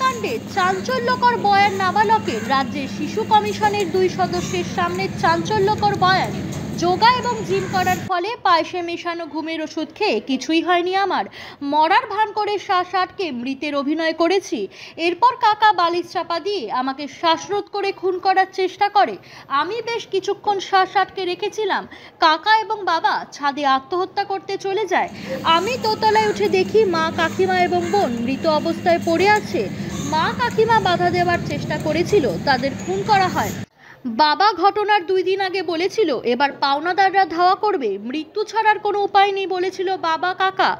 কাণ্ডে চাঞ্চল্যকর বয়ান নাবালকের। রাজ্যের শিশু কমিশনের 2 সদস্যের সামনে চাঞ্চল্যকর বয়ান। যোগা এবং জিম করার ফলে পায়েসে মেশানো ঘুমের ওষুধ খেয়ে কিছুই হয়নি আমার, মরার ভান করে শ্বাস আটকে মৃতের অভিনয় করেছি। এরপর কাকা বালিশ চাপা দিয়ে আমাকে শ্বাসরোধ করে খুন করার চেষ্টা করে। আমি বেশ কিছুক্ষণ শ্বাস আটকে রেখেছিলাম। কাকা এবং বাবা ছাদে আত্মহত্যা করতে চলে যায়। আমি দোতলায় উঠে দেখি মা, কাকিমা এবং বোন মৃত অবস্থায় পড়ে আছে। মা কাকিমা বাধা দেওয়ার চেষ্টা করেছিল, তাদের খুন করা হয়। বাবা ঘটনার 2 দিন আগে বলেছিল এবার পাওনাদাররা ধাওয়া করবে, মৃত্যু ছাড়ার কোনো উপায় নেই বলেছিল বাবা কাকা।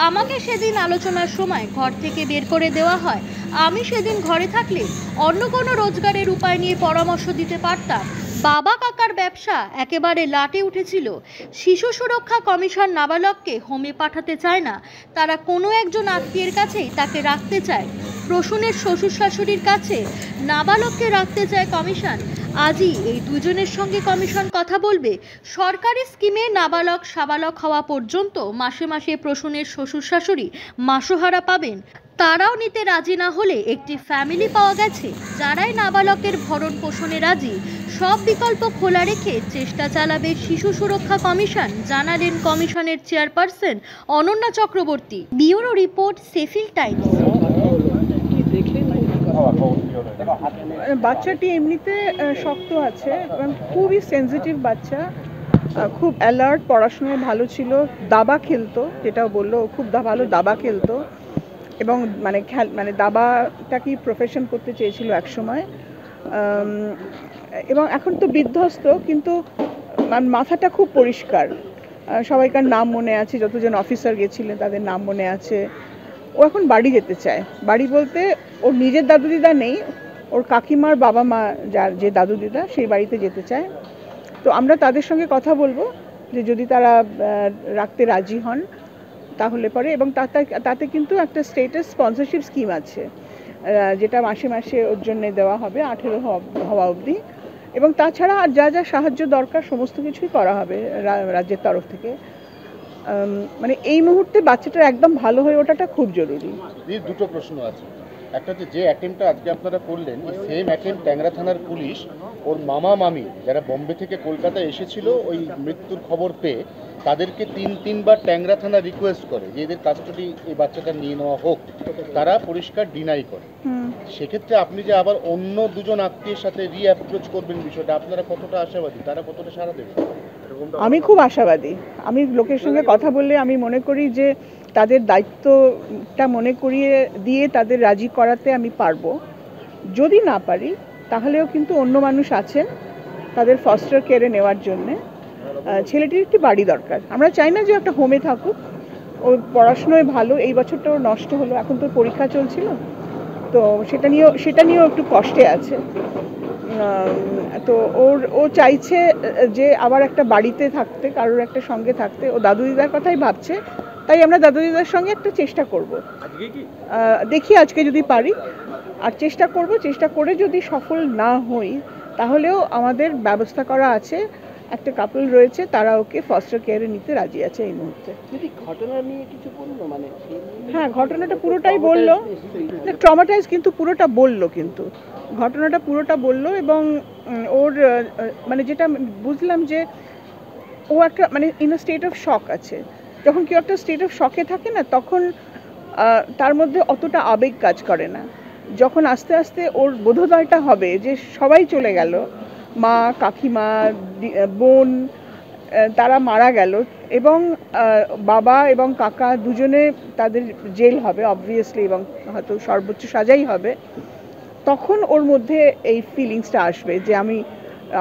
আমাকে সেদিন আলোচনার সময় ঘর থেকে বের করে দেওয়া হয়। আমি সেদিন ঘরে থাকলে অন্য কোনো রোজগারের উপায় নিয়ে পরামর্শ দিতে পারতাম। বাবা কাকার ব্যবসা একেবারে লাটে উঠেছিল। শিশু সুরক্ষা কমিশন নাবালককে হোমে পাঠাতে চায় না, তারা কোনো একজন আত্মীয়ের কাছেই তাকে রাখতে চায়। প্রসূনের শ্বশুর শাশুড়ির কাছে নাবালককে রাখতে চায় কমিশন। আজই এই দুজনের সঙ্গে কমিশন কথা বলবে। সরকারি স্কিমে নাবালক সাবালক হওয়া পর্যন্ত মাসে মাসে প্রসূনের শ্বশুর শাশুড়ি মাসোহারা পাবেন। তারাও নিতে রাজি না হলে একটি ফ্যামিলি পাওয়া গেছে যারাই নাবালকের ভরণ পোষণে রাজি। সব বিকল্প খোলা রেখে চেষ্টা চালাবে শিশু সুরক্ষা কমিশন, জানালেন কমিশনের chairperson Ananya Chakraborty. Bureau report, Sheffield Times. বাচ্চাটি এমনিতে শক্ত আছে, খুবই সেনজিটিভ বাচ্চা, খুব অ্যালার্ট, পড়াশোনায় ভালো ছিল, দাবা খেলতো, যেটা বললো খুব ভালো দাবা খেলতো এবং মানে দাবাটাকেই প্রফেশন করতে চেয়েছিল একসময়, এবং এখন তো বিধ্বস্ত, কিন্তু মাথাটা খুব পরিষ্কার। সবাইকার নাম মনে আছে, যতজন অফিসার গেছিলেন তাদের নাম মনে আছে। ও এখন বাড়ি যেতে চায়। বাড়ি বলতে ওর নিজের দাদু দিদা নেই, ওর কাকিমার বাবা মা যার যে দাদু দিদা সেই বাড়িতে যেতে চায়। তো আমরা তাদের সঙ্গে কথা বলবো যে যদি তারা রাখতে রাজি হন তাহলে পরে, এবং তাতে কিন্তু একটা স্টেটাস স্পন্সরশিপ স্কিম আছে যেটা মাসে মাসে ওর জন্য দেওয়া হবে 18 হওয়া অবধি, এবং তাছাড়া আর যা যা সাহায্য দরকার সমস্ত কিছুই করা হবে রাজ্যের তরফ থেকে। মানে এই মুহূর্তে বাচ্চাটার একদম ভালো হয়ে ওঠাটা খুব জরুরি। দুটো প্রশ্ন আছে। একটা হচ্ছে যে অ্যাটেম্পটা আজকে আপনারা করলেন, এই সেম অ্যাটেম্প ট্যাংরা থানার পুলিশ ওর মামা মামি যারা বোম্বে থেকে কলকাতায় এসেছিল ওই মৃত্যুর খবর পেয়ে তাদেরকে 3বার ট্যাংরা থানা রিকোয়েস্ট করে যে এদের কাস্টডি এই বাচ্চাটা নিয়ে নেওয়া হোক, তারা পরিষ্কার ডিনাই করে। সেক্ষেত্রে আপনি যে আবার অন্য দুজন আত্মীয়ের সাথে রিঅ্যাপ্রোচ করবেন, বিষয়টা আপনারা কতটা আশাবাদী, তারা কতটা সাড়া দেবে? আমি খুব আশাবাদী। আমি লোকের সঙ্গে কথা বললে আমি মনে করি যে তাদের দায়িত্বটা মনে করিয়ে দিয়ে তাদের রাজি করাতে আমি পারবো। যদি না পারি তাহলেও কিন্তু অন্য মানুষ আছেন তাদের ফস্টার কেয়ারে নেওয়ার জন্যে। ছেলেটির একটি বাড়ি দরকার। আমরা চাই না যে একটা হোমে থাকুক, ওর পড়াশোনায় ভালো, এই বছরটা ওর নষ্ট হলো, এখন তো পরীক্ষা চলছিল, তো সেটা নিয়েও একটু কষ্টে আছে। তো ও চাইছে যে আবার একটা বাড়িতে থাকতে, কারোর একটা সঙ্গে থাকতে। ও দাদু দিদার কথাই ভাবছে, তাই আমরা দাদু দিদার সঙ্গে একটা চেষ্টা করব। দেখি আজকে যদি পারি, আর চেষ্টা করব। চেষ্টা করে যদি সফল না হই তাহলেও আমাদের ব্যবস্থা করা আছে, একটা কাপল রয়েছে, তারা ওকে ফস্টার কেয়ারে নিতে রাজি আছে এই মুহূর্তে। ঘটনা নিয়ে কিছু বললো, মানে হ্যাঁ, ঘটনাটা পুরোটাই বললো, ট্রমাটাইজ কিন্তু পুরোটা বললো, কিন্তু ঘটনাটা পুরোটা বললো। এবং ওর মানে যেটা বুঝলাম যে ও একটা মানে ইন স্টেট অফ শক আছে। যখন কেউ একটা স্টেট অফ শকে থাকে না, তখন তার মধ্যে অতটা আবেগ কাজ করে না। যখন আস্তে আস্তে ওর বোধোদয়টা হবে যে সবাই চলে গেল, মা, কাকিমা, বোন তারা মারা গেল, এবং বাবা এবং কাকা দুজনে তাদের জেল হবে অবভিয়াসলি, এবং হয়তো সর্বোচ্চ সাজাই হবে, তখন ওর মধ্যে এই ফিলিংসটা আসবে যে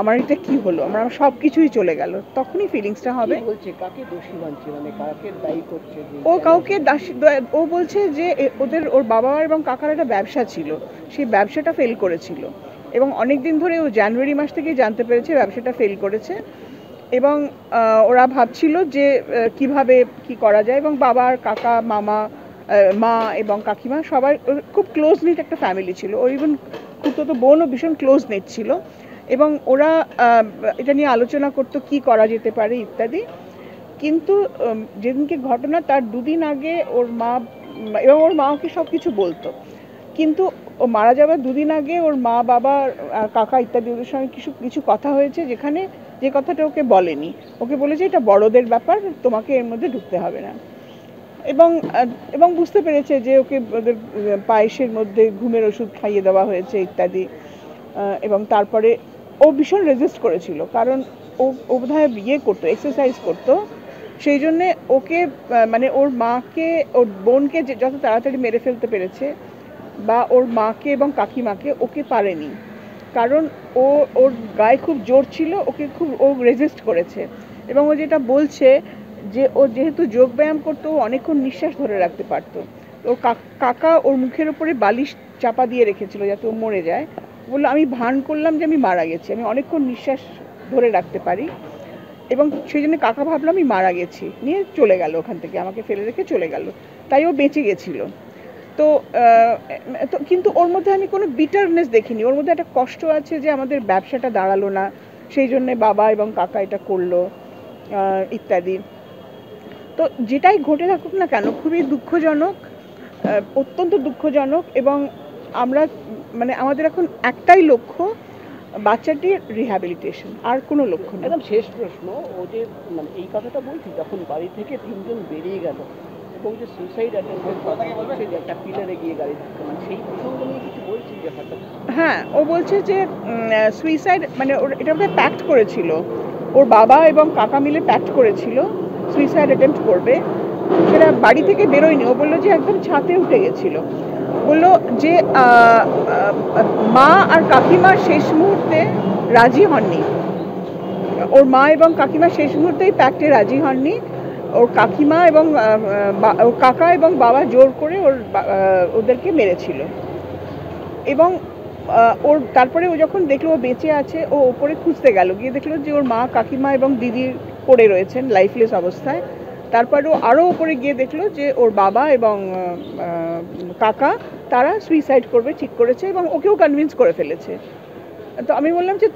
আমার এটা কি হলো, আমার সব কিছুই চলে গেল, তখনই ফিলিংসটা হবে। কাকে দোষী মানছে, মানে কাকে দায়ী করছে? ও কাউকে ও বলছে যে ওর বাবা এবং কাকার একটা ব্যবসা ছিল, সেই ব্যবসাটা ফেল করেছিল, এবং অনেক দিন ধরে ও জানুয়ারি মাস থেকেই জানতে পেরেছে ব্যবসাটা ফেল করেছে, এবং ওরা ভাবছিল যে কিভাবে কি করা যায়। এবং বাবা আর কাকা, মা এবং কাকিমা সবাই খুব ক্লোজ নিট একটা ফ্যামিলি ছিল। ওর ইভেন খুব বোনও ভীষণ ক্লোজ নিট ছিল, এবং ওরা এটা নিয়ে আলোচনা করতো কি করা যেতে পারে ইত্যাদি। কিন্তু যেদিনকে ঘটনা তার 2 দিন আগে ওর মা এবং ওর মা ওকে সব কিছু বলতো, কিন্তু ও মারা যাওয়ার দুদিন আগে ওর মা বাবা কাকা ইত্যাদি ওদের সঙ্গে কিছু কিছু কথা হয়েছে, যেখানে যে কথাটা ওকে বলেনি, ওকে বলেছে এটা বড়দের ব্যাপার, তোমাকে এর মধ্যে ঢুকতে হবে না। এবং বুঝতে পেরেছে যে ওকে ওদের পায়েসের মধ্যে ঘুমের ওষুধ খাইয়ে দেওয়া হয়েছে ইত্যাদি। এবং তারপরে ও ভীষণ রেজিস্ট করেছিল, কারণ ও বোধহয় বিয়ে করতো, এক্সারসাইজ করতো, সেই জন্যে ওকে মানে ওর মাকে ওর বোনকে যত তাড়াতাড়ি মেরে ফেলতে পেরেছে, বা ওর মাকে এবং কাকিমাকে, ওকে পারেনি, কারণ ওর গায়ে খুব জোর ছিল, ও রেজিস্ট করেছে। এবং ও যেটা বলছে যে ও যেহেতু যোগব্যায়াম করতো, ও অনেকক্ষণ নিঃশ্বাস ধরে রাখতে পারতো। ওর কাকা ওর মুখের উপরে বালিশ চাপা দিয়ে রেখেছিল যাতে ও মরে যায়। বললো আমি ভান করলাম যে আমি মারা গেছি, আমি অনেকক্ষণ নিঃশ্বাস ধরে রাখতে পারি, এবং সেই জন্য কাকা ভাবলো আমি মারা গেছি, নিয়ে চলে গেল ওখান থেকে, আমাকে ফেলে রেখে চলে গেল, তাই ও বেঁচে গেছিলো। তো কিন্তু ওর মধ্যে আমি কোনো বিটারনেস দেখিনি, ওর মধ্যে একটা কষ্ট আছে যে আমাদের ব্যবসাটা দাঁড়ালো না, সেই জন্যে বাবা এবং কাকা এটা করলো ইত্যাদি। তো যেটাই ঘটে থাকুক না কেন, খুবই দুঃখজনক, অত্যন্ত দুঃখজনক। এবং আমরা মানে আমাদের এখন একটাই লক্ষ্য, বাচ্চাটির রিহ্যাবিলিটেশন, আর কোনো লক্ষ্য নেই। একদম শেষ প্রশ্ন, ও যে মানে এই কথাটা বলছি, যখন বাড়ি থেকে 3 জন বেরিয়ে গেল এবং যে সুইসাইড অ্যাটেম্পের কথা বলছে, যে একটা পিলারে গিয়ে গাড়ি ধাক্কা, মানে সেই প্রসঙ্গ নিয়ে কিছু বলছি যে হঠাৎ। হ্যাঁ, ও বলছে যে সুইসাইড মানে এটা বোধহয় প্যাক্ট করেছিল, ওর বাবা এবং কাকা মিলে প্যাক্ট করেছিল সুইসাইড অ্যাটেম্প্ট করবে, সেটা বাড়ি থেকে বেরোয়নি। ও বললো যে একদম ছাদে উঠে গেছিল, বললো যে মা আর কাকিমা শেষ মুহূর্তে রাজি হননি, ওর মা এবং কাকিমা শেষ মুহূর্তে এই প্যাক্টে রাজি হননি। ওর কাকিমা এবং ওর কাকা এবং বাবা জোর করে ওদেরকে মেরেছিল। এবং তারপরে ও যখন দেখলো ও বেঁচে আছে, ও ওপরে খুঁজতে গেল, গিয়ে দেখলো যে ওর মা কাকিমা এবং দিদি পড়ে রয়েছেন লাইফলেস অবস্থায়। তারপর ও আরও ওপরে গিয়ে দেখলো যে ওর বাবা এবং কাকা তারা সুইসাইড করবে ঠিক করেছে, এবং ওকেও কনভিন্স করে ফেলেছে। তো আমি বললাম যে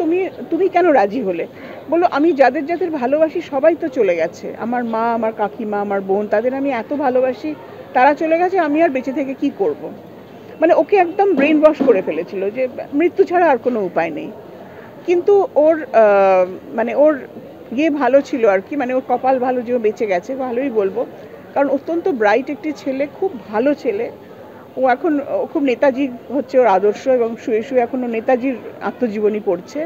তুমি কেন রাজি হলে? বললো আমি যাদের যাদের ভালোবাসি সবাই তো চলে গেছে, আমার মা, আমার কাকিমা, আমার বোন, তাদের আমি এত ভালোবাসি, তারা চলে গেছে, আমি আর বেঁচে থেকে কি করব। মানে ওকে একদম ব্রেন ওয়াশ করে ফেলেছিল যে মৃত্যু ছাড়া আর কোনো উপায় নেই। কিন্তু ওর মানে ওর ভালো ছিল আর কি, মানে ওর কপাল ভালো যে ও বেঁচে গেছে, ভালোই বলবো, কারণ অত্যন্ত ব্রাইট একটি ছেলে, খুব ভালো ছেলে। ও এখন খুব নেতাজি হচ্ছে ওর আদর্শ, এবং শুয়ে শুয়ে এখনও নেতাজির আত্মজীবনী পড়ছে।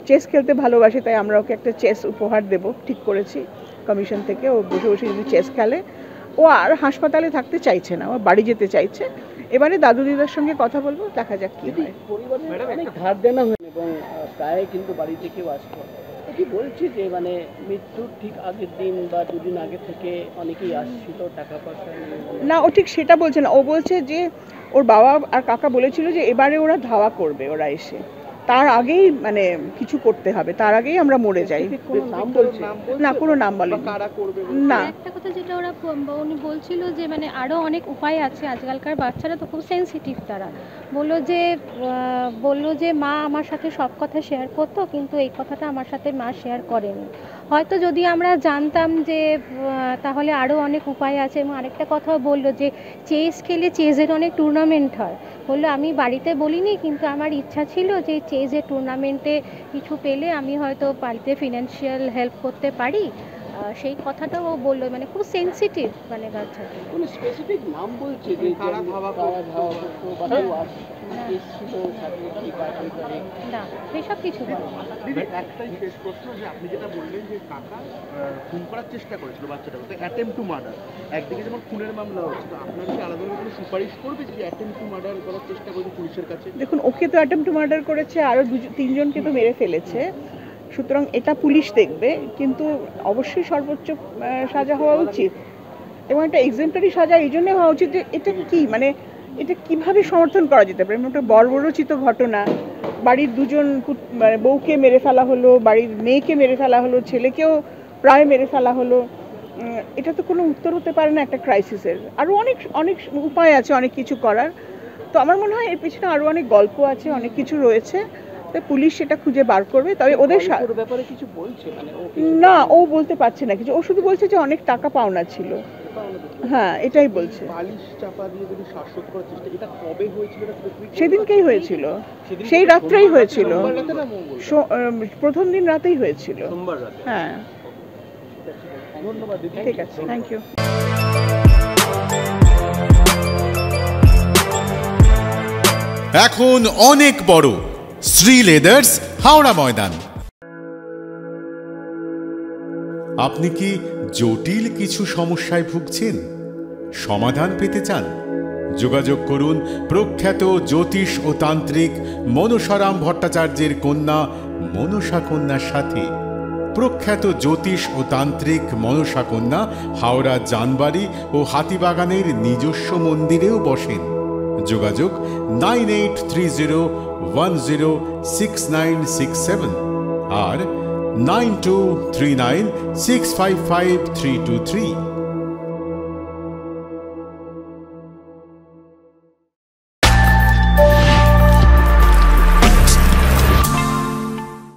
চেস খেলতে ভালোবাসে, তাই আমরা ওকে একটা চেস উপহার দেব ঠিক করেছি কমিশন থেকে। ও বসে বসে যদি চেস খেলে, ও আর হাসপাতালে থাকতে চাইছে না, ও বাড়ি যেতে চাইছে। এবারে দাদু দিদার সঙ্গে কথা বলবো, দেখা যাক কি হয়। পরিবারের অনেক ধার দেনা হয় এবং প্রায় কিন্তু বাড়ি থেকেও আসতো, কি বলছি যে মানে মৃত্যুর ঠিক আগের দিন বা 2 দিন আগে থেকে অনেকেই আসছিল টাকা পয়সা নিয়ে। না, ও ঠিক সেটা বলছে না, ও বলছে যে ওর বাবা আর কাকা বলেছিল যে এবারে ওরা ধাওয়া করবে, ওরা এসে তার আগেই মানে কিছু করতে হবে, তার আগেই আমরা মরে যাই। না, কোনো নাম বলে না। একটা কথা যেটা উনি বলছিল যে মানে আরও অনেক উপায় আছে, আজকালকার বাচ্চারা তো খুব সেন্সিটিভ, তারা বললো যে মা আমার সাথে সব কথা শেয়ার করতো, কিন্তু এই কথাটা আমার সাথে মা শেয়ার করেনি। হয়তো যদি আমরা জানতাম যে তাহলে আরও অনেক উপায় আছে। এবং আরেকটা কথাও বললো যে চেস খেলে, চেসের অনেক টুর্নামেন্ট হয়, বললো আমি বাড়িতে বলিনি, কিন্তু আমার ইচ্ছা ছিল যে চেসের টুর্নামেন্টে কিছু পেলে আমি হয়তো বাড়িতে ফিনান্সিয়াল হেল্প করতে পারি, সেই কথাটাও ও বললো। মানে খুব সেন্সিটিভ মানে বাচ্চাটা। কোনো স্পেসিফিক নাম বলছে যে কারা ধাওয়া করতো বা কেউ আসছিল সাথে কি কাটে না, সেসব কিছু বলে না। দিদি একটাই শেষ প্রশ্ন, যে আপনি যেটা বললেন যে কাকা খুন করার চেষ্টা করেছিল বাচ্চাটাকে, তো অ্যাটেম্প টু মার্ডার, একদিকে যেমন খুনের মামলা হচ্ছে, তো আপনার কি আলাদা কোনো সুপারিশ করবে যে অ্যাটেম্প টু মার্ডার করার চেষ্টা করেছে পুলিশের কাছে? দেখুন, ওকে তো অ্যাটেম্প টু মার্ডার করেছে, আরও 3 জনকে তো মেরে ফেলেছে, সুতরাং এটা পুলিশ দেখবে, কিন্তু অবশ্যই সর্বোচ্চ সাজা হওয়া উচিত, এবং একটা এক্সেম্পলারি সাজা এই জন্য হওয়া উচিত যে এটা কি মানে এটা কিভাবে সমর্থন করা যেতে পারে। একটা বর্বরচিত ঘটনা, বাড়ির 2জন মানে বউকে মেরে ফেলা হলো, বাড়ির মেয়েকে মেরে ফেলা হলো, ছেলেকেও প্রায় মেরে ফেলা হলো, এটা তো কোনো উত্তর হতে পারে না একটা ক্রাইসিসের। আরও অনেক অনেক উপায় আছে, অনেক কিছু করার। তো আমার মনে হয় এর পিছনে আরও অনেক গল্প আছে, অনেক কিছু রয়েছে, তাই পুলিশ সেটা খুঁজে বার করবে। তবে ওদের ব্যাপারে কিছু বলছে মানে না, ও বলতে পারছে না কিছু, ও শুধু বলছে যে অনেক টাকা পাওনা ছিল। হ্যাঁ এটাই বলছে। বালিশ চাপা দিয়ে যদি শ্বাসরোধ করার চেষ্টা, এটা কবে হয়েছিল? সেদিনকেই হয়েছিল, সেই রাত্রেই হয়েছিল, সোমবার রাতে না মঙ্গলবার? প্রথম দিন রাতেই হয়েছিল। সোমবার রাতে। হ্যাঁ ধন্যবাদ দিদি। ঠিক আছে, থ্যাংক ইউ। এখন অনেক বড় শ্রী লেদার্স হাওড়া ময়দান। আপনি কি জটিল কিছু সমস্যায় ভুগছেন, সমাধান পেতে চান? যোগাযোগ করুন প্রখ্যাত জ্যোতিষ ও তান্ত্রিক মনসারাম ভট্টাচার্যের কন্যা মনসা কন্যার সাথে। প্রখ্যাত জ্যোতিষ ও তান্ত্রিক মনসা কন্যা হাওড়া জানবাড়ি ও হাতিবাগানের নিজস্ব মন্দিরেও বসেন। যোগাযোগ 9830106967 আর 9239655323।